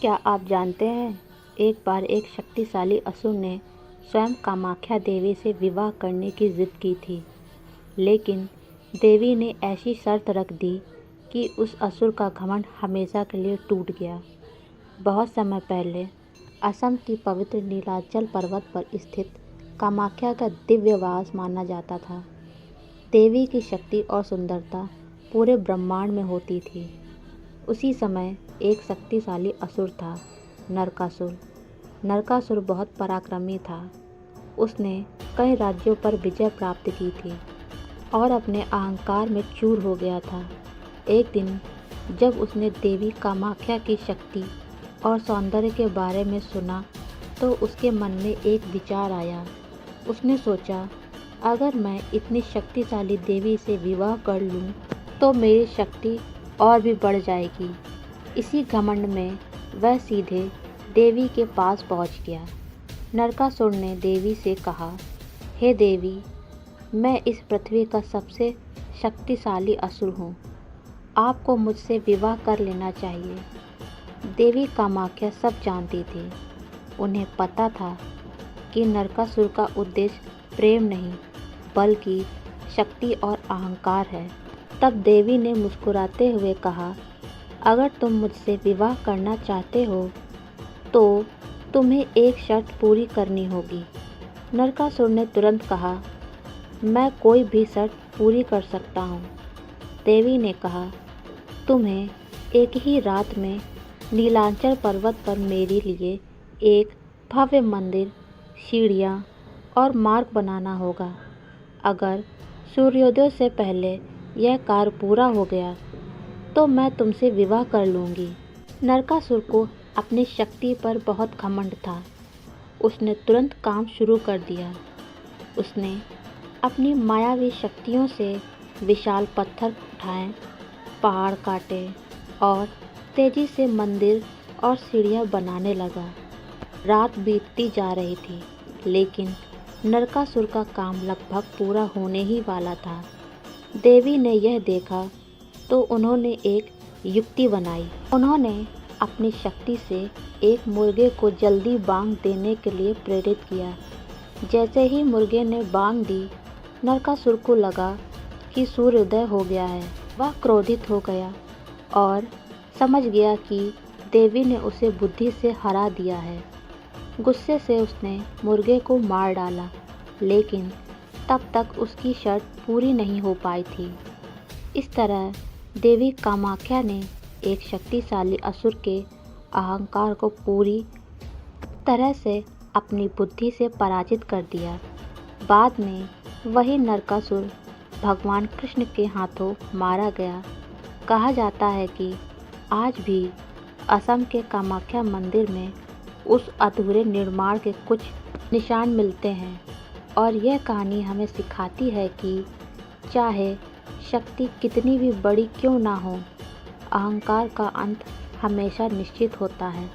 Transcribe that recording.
क्या आप जानते हैं, एक बार एक शक्तिशाली असुर ने स्वयं कामाख्या देवी से विवाह करने की जिद की थी, लेकिन देवी ने ऐसी शर्त रख दी कि उस असुर का घमंड हमेशा के लिए टूट गया। बहुत समय पहले असम की पवित्र नीलाचल पर्वत पर स्थित कामाख्या का दिव्य वास माना जाता था। देवी की शक्ति और सुंदरता पूरे ब्रह्मांड में होती थी। उसी समय एक शक्तिशाली असुर था, नरकासुर। नरकासुर बहुत पराक्रमी था। उसने कई राज्यों पर विजय प्राप्त की थी और अपने अहंकार में चूर हो गया था। एक दिन जब उसने देवी कामाख्या की शक्ति और सौंदर्य के बारे में सुना तो उसके मन में एक विचार आया। उसने सोचा, अगर मैं इतनी शक्तिशाली देवी से विवाह कर लूं तो मेरी शक्ति और भी बढ़ जाएगी। इसी घमंड में वह सीधे देवी के पास पहुंच गया। नरकासुर ने देवी से कहा, हे देवी, मैं इस पृथ्वी का सबसे शक्तिशाली असुर हूँ। आपको मुझसे विवाह कर लेना चाहिए। देवी कामाख्या सब जानती थी। उन्हें पता था कि नरकासुर का उद्देश्य प्रेम नहीं बल्कि शक्ति और अहंकार है। तब देवी ने मुस्कुराते हुए कहा, अगर तुम मुझसे विवाह करना चाहते हो तो तुम्हें एक शर्त पूरी करनी होगी। नरकासुर ने तुरंत कहा, मैं कोई भी शर्त पूरी कर सकता हूँ। देवी ने कहा, तुम्हें एक ही रात में नीलांचल पर्वत पर मेरे लिए एक भव्य मंदिर, सीढ़ियाँ और मार्ग बनाना होगा। अगर सूर्योदय से पहले यह कार्य पूरा हो गया तो मैं तुमसे विवाह कर लूँगी। नरकासुर को अपनी शक्ति पर बहुत घमंड था। उसने तुरंत काम शुरू कर दिया। उसने अपनी मायावी शक्तियों से विशाल पत्थर उठाए, पहाड़ काटे और तेजी से मंदिर और सीढ़ियाँ बनाने लगा। रात बीतती जा रही थी, लेकिन नरकासुर का काम लगभग पूरा होने ही वाला था। देवी ने यह देखा तो उन्होंने एक युक्ति बनाई। उन्होंने अपनी शक्ति से एक मुर्गे को जल्दी बांग देने के लिए प्रेरित किया। जैसे ही मुर्गे ने बांग दी, नरकासुर को लगा कि सूर्योदय हो गया है। वह क्रोधित हो गया और समझ गया कि देवी ने उसे बुद्धि से हरा दिया है। गुस्से से उसने मुर्गे को मार डाला, लेकिन तब तक उसकी शर्त पूरी नहीं हो पाई थी। इस तरह देवी कामाख्या ने एक शक्तिशाली असुर के अहंकार को पूरी तरह से अपनी बुद्धि से पराजित कर दिया। बाद में वही नरकासुर भगवान कृष्ण के हाथों मारा गया। कहा जाता है कि आज भी असम के कामाख्या मंदिर में उस अधूरे निर्माण के कुछ निशान मिलते हैं और यह कहानी हमें सिखाती है कि चाहे शक्ति कितनी भी बड़ी क्यों ना हो, अहंकार का अंत हमेशा निश्चित होता है।